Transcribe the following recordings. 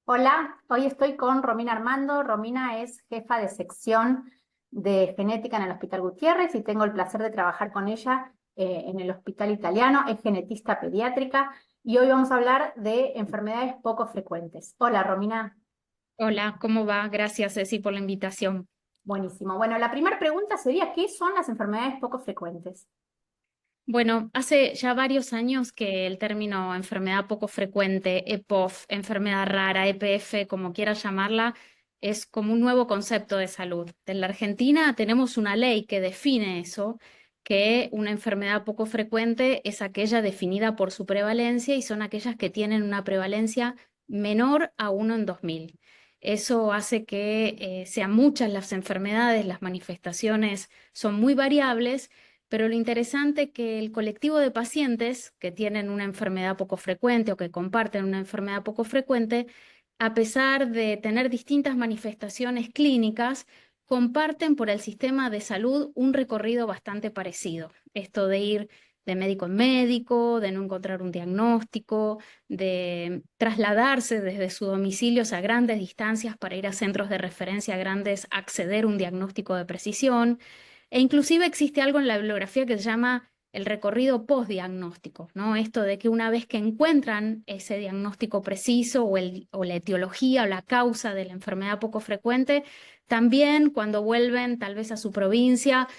Hola, hoy estoy con Romina Armando. Romina es jefa de sección de genética en el Hospital Gutiérrez y tengo el placer de trabajar con ella en el Hospital Italiano. Es genetista pediátrica y hoy vamos a hablar de enfermedades poco frecuentes. Hola, Romina. Hola, ¿cómo va? Gracias, Ceci, por la invitación. Buenísimo. Bueno, la primera pregunta sería, ¿qué son las enfermedades poco frecuentes? Bueno, hace ya varios años que el término enfermedad poco frecuente, EPOF, enfermedad rara, EPF, como quieras llamarla, es como un nuevo concepto de salud. En la Argentina tenemos una ley que define eso, que una enfermedad poco frecuente es aquella definida por su prevalencia y son aquellas que tienen una prevalencia menor a 1 en 2000. Eso hace que sean muchas las enfermedades, las manifestaciones son muy variables, pero lo interesante es que el colectivo de pacientes que tienen una enfermedad poco frecuente o que comparten una enfermedad poco frecuente, a pesar de tener distintas manifestaciones clínicas, comparten por el sistema de salud un recorrido bastante parecido. Esto de ir de médico en médico, de no encontrar un diagnóstico, de trasladarse desde sus domicilios a grandes distancias para ir a centros de referencia grandes, acceder a un diagnóstico de precisión. E inclusive existe algo en la bibliografía que se llama el recorrido postdiagnóstico, ¿no? Esto de que una vez que encuentran ese diagnóstico preciso o la etiología o la causa de la enfermedad poco frecuente, también cuando vuelven tal vez a su provincia,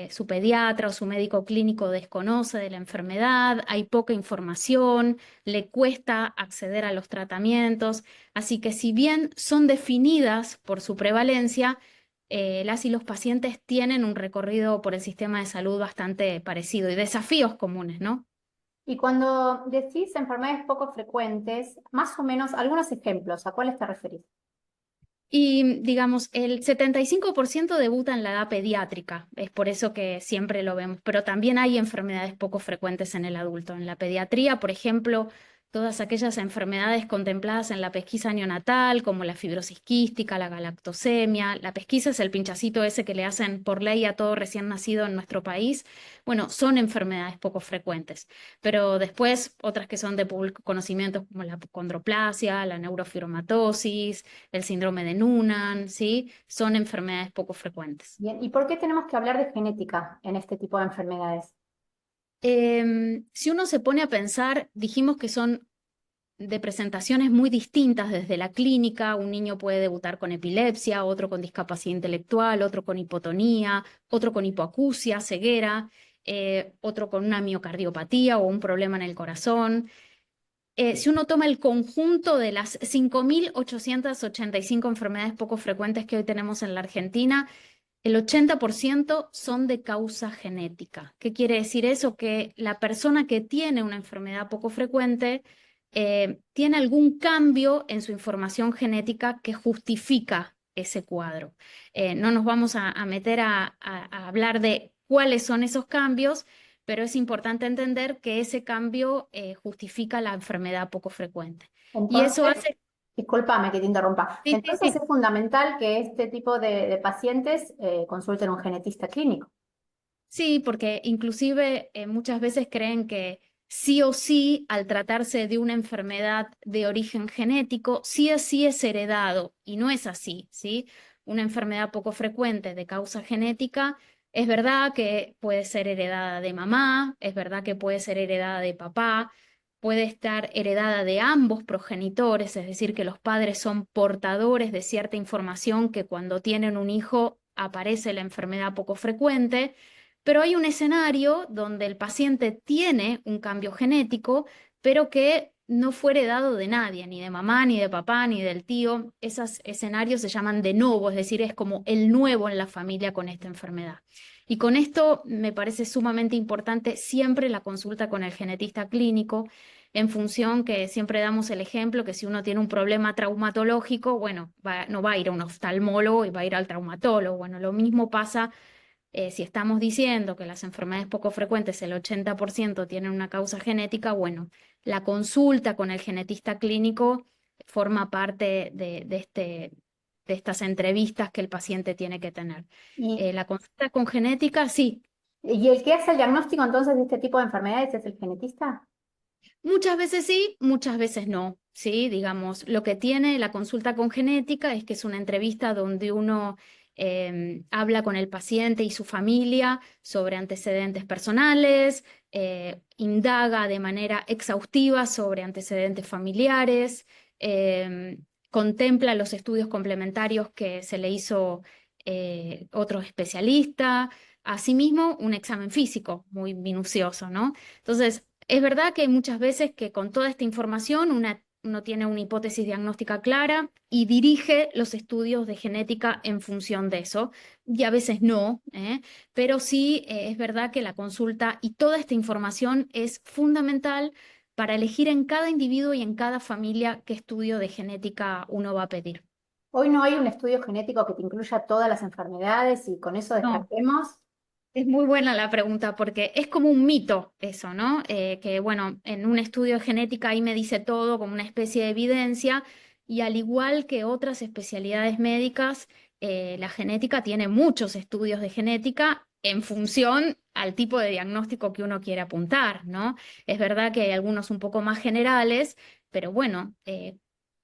su pediatra o su médico clínico desconoce de la enfermedad, hay poca información, le cuesta acceder a los tratamientos, así que si bien son definidas por su prevalencia, las y los pacientes tienen un recorrido por el sistema de salud bastante parecido y desafíos comunes, ¿no? Y cuando decís enfermedades poco frecuentes, más o menos algunos ejemplos, ¿a cuáles te referís? Y digamos, el 75% debuta en la edad pediátrica, es por eso que siempre lo vemos, pero también hay enfermedades poco frecuentes en el adulto. En la pediatría, por ejemplo, todas aquellas enfermedades contempladas en la pesquisa neonatal, como la fibrosis quística, la galactosemia. La pesquisa es el pinchacito ese que le hacen por ley a todo recién nacido en nuestro país. Bueno, son enfermedades poco frecuentes, pero después otras que son de público conocimiento, como la condroplasia, la neurofibromatosis, el síndrome de Noonan, ¿sí? Son enfermedades poco frecuentes. Bien, ¿y por qué tenemos que hablar de genética en este tipo de enfermedades? Si uno se pone a pensar, dijimos que son de presentaciones muy distintas desde la clínica. Un niño puede debutar con epilepsia, otro con discapacidad intelectual, otro con hipotonía, otro con hipoacusia, ceguera, otro con una miocardiopatía o un problema en el corazón. Si uno toma el conjunto de las 5.885 enfermedades poco frecuentes que hoy tenemos en la Argentina, el 80% son de causa genética. ¿Qué quiere decir eso? Que la persona que tiene una enfermedad poco frecuente tiene algún cambio en su información genética que justifica ese cuadro. No nos vamos a meter a hablar de cuáles son esos cambios, pero es importante entender que ese cambio justifica la enfermedad poco frecuente. Y eso Entonces, hace... discúlpame que te interrumpa. Sí, sí, Entonces sí. es fundamental que este tipo de pacientes consulten a un genetista clínico. Sí, porque inclusive muchas veces creen que sí o sí, al tratarse de una enfermedad de origen genético, sí o sí es heredado, y no es así, ¿sí? Una enfermedad poco frecuente de causa genética, es verdad que puede ser heredada de mamá, es verdad que puede ser heredada de papá, puede estar heredada de ambos progenitores, es decir, que los padres son portadores de cierta información que cuando tienen un hijo aparece la enfermedad poco frecuente, pero hay un escenario donde el paciente tiene un cambio genético, pero que no fue heredado de nadie, ni de mamá, ni de papá, ni del tío. Esos escenarios se llaman de novo, es decir, es como el nuevo en la familia con esta enfermedad. Y con esto me parece sumamente importante siempre la consulta con el genetista clínico, en función que siempre damos el ejemplo que si uno tiene un problema traumatológico, bueno, no va a ir a un oftalmólogo y va a ir al traumatólogo. Bueno, lo mismo pasa si estamos diciendo que las enfermedades poco frecuentes, el 80% tienen una causa genética, bueno, la consulta con el genetista clínico forma parte de estas entrevistas que el paciente tiene que tener. Y, La consulta con genética, sí. y el que hace el diagnóstico entonces de este tipo de enfermedades es el genetista. Muchas veces sí, muchas veces no. ¿sí? Digamos, lo que tiene la consulta con genética es que es una entrevista donde uno habla con el paciente y su familia sobre antecedentes personales, indaga de manera exhaustiva sobre antecedentes familiares, contempla los estudios complementarios que se le hizo otro especialista, asimismo un examen físico muy minucioso, ¿no? Entonces, es verdad que hay muchas veces que con toda esta información uno tiene una hipótesis diagnóstica clara y dirige los estudios de genética en función de eso, y a veces no, pero sí es verdad que la consulta y toda esta información es fundamental para elegir en cada individuo y en cada familia qué estudio de genética uno va a pedir. Hoy no hay un estudio genético que te incluya todas las enfermedades y con eso No. descartemos. Es muy buena la pregunta porque es como un mito eso, ¿no? Que bueno, en un estudio de genética ahí me dice todo como una especie de evidencia y al igual que otras especialidades médicas, la genética tiene muchos estudios de genética en función al tipo de diagnóstico que uno quiere apuntar, ¿no? Es verdad que hay algunos un poco más generales, pero bueno,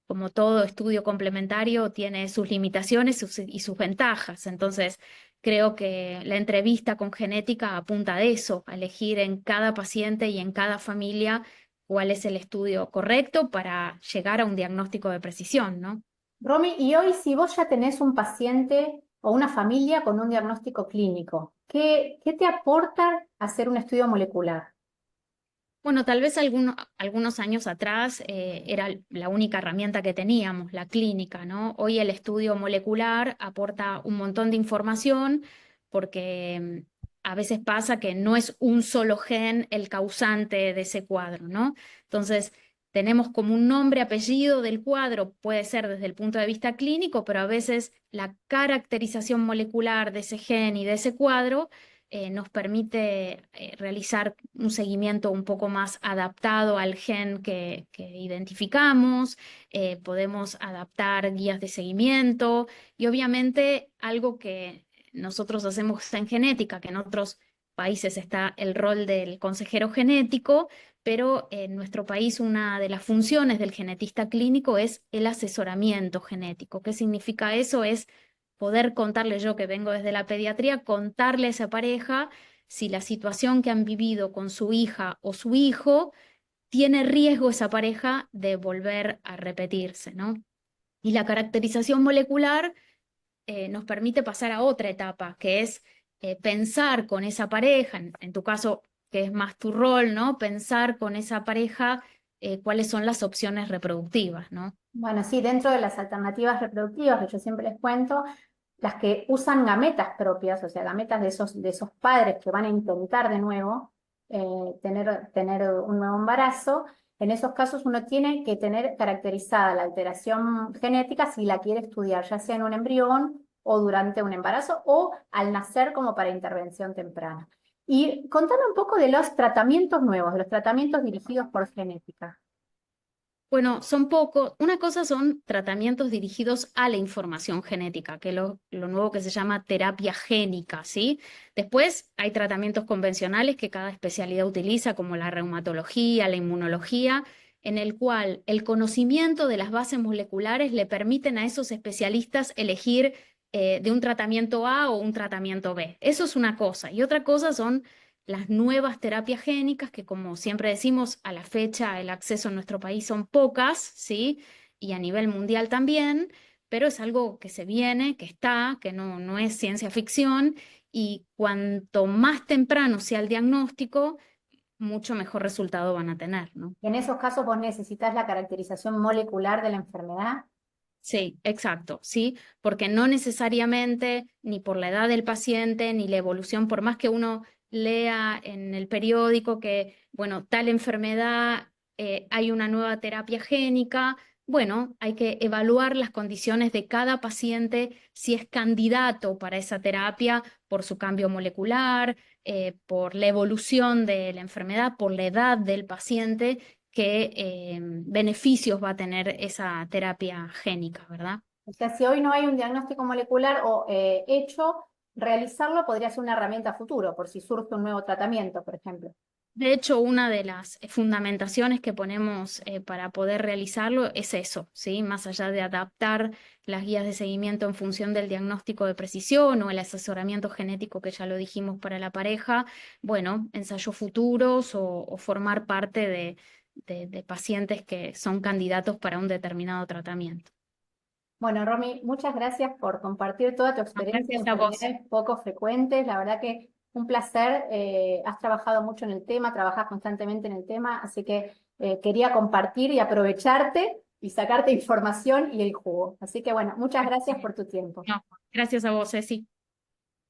como todo estudio complementario tiene sus limitaciones y sus ventajas. Entonces, creo que la entrevista con genética apunta a eso, a elegir en cada paciente y en cada familia cuál es el estudio correcto para llegar a un diagnóstico de precisión, ¿no? Romy, y hoy si vos ya tenés un paciente o una familia con un diagnóstico clínico, ¿qué te aporta hacer un estudio molecular? Bueno, tal vez algunos años atrás era la única herramienta que teníamos, la clínica, ¿no? Hoy el estudio molecular aporta un montón de información porque a veces pasa que no es un solo gen el causante de ese cuadro, ¿no? Entonces, tenemos como un nombre, apellido del cuadro, puede ser desde el punto de vista clínico, pero a veces la caracterización molecular de ese gen y de ese cuadro nos permite realizar un seguimiento un poco más adaptado al gen que identificamos, podemos adaptar guías de seguimiento y obviamente algo que nosotros hacemos en genética, que en otros países está el rol del consejero genético, pero en nuestro país una de las funciones del genetista clínico es el asesoramiento genético. ¿Qué significa eso? Es poder contarle yo que vengo desde la pediatría, contarle a esa pareja si la situación que han vivido con su hija o su hijo tiene riesgo esa pareja de volver a repetirse, ¿no? Y la caracterización molecular nos permite pasar a otra etapa, que es pensar con esa pareja, en tu caso, que es más tu rol, ¿no? Pensar con esa pareja cuáles son las opciones reproductivas, ¿no? Bueno, sí, dentro de las alternativas reproductivas que yo siempre les cuento, las que usan gametas propias, o sea, gametas de esos padres que van a intentar de nuevo tener un nuevo embarazo, en esos casos uno tiene que tener caracterizada la alteración genética si la quiere estudiar, ya sea en un embrión o durante un embarazo o al nacer como para intervención temprana. Y contame un poco de los tratamientos nuevos, de los tratamientos dirigidos por genética. Bueno, son pocos. Una cosa son tratamientos dirigidos a la información genética, que es lo nuevo que se llama terapia génica, ¿sí? Después hay tratamientos convencionales que cada especialidad utiliza, como la reumatología, la inmunología, en el cual el conocimiento de las bases moleculares le permiten a esos especialistas elegir de un tratamiento A o un tratamiento B. Eso es una cosa. Y otra cosa son las nuevas terapias génicas, que como siempre decimos, a la fecha el acceso en nuestro país son pocas, ¿sí? Y a nivel mundial también, pero es algo que se viene, que está, que no es ciencia ficción, y cuanto más temprano sea el diagnóstico, mucho mejor resultado van a tener, ¿no? En esos casos vos necesitas la caracterización molecular de la enfermedad. Sí, exacto, sí, porque no necesariamente ni por la edad del paciente ni la evolución, por más que uno lea en el periódico que, bueno, tal enfermedad, hay una nueva terapia génica, bueno, hay que evaluar las condiciones de cada paciente, si es candidato para esa terapia por su cambio molecular, por la evolución de la enfermedad, por la edad del paciente qué beneficios va a tener esa terapia génica, ¿verdad? O sea, si hoy no hay un diagnóstico molecular o hecho, realizarlo podría ser una herramienta a futuro, por si surge un nuevo tratamiento, por ejemplo. De hecho, una de las fundamentaciones que ponemos para poder realizarlo es eso, ¿sí? Más allá de adaptar las guías de seguimiento en función del diagnóstico de precisión o el asesoramiento genético que ya lo dijimos para la pareja, bueno, ensayos futuros o formar parte de pacientes que son candidatos para un determinado tratamiento. Bueno, Romy, muchas gracias por compartir toda tu No, experiencia en gracias a vos. enfermedades poco frecuentes. La verdad que un placer. Has trabajado mucho en el tema, trabajas constantemente en el tema, así que quería compartir y aprovecharte y sacarte información y el jugo. Así que bueno, muchas gracias por tu tiempo. No, gracias a vos, Ceci.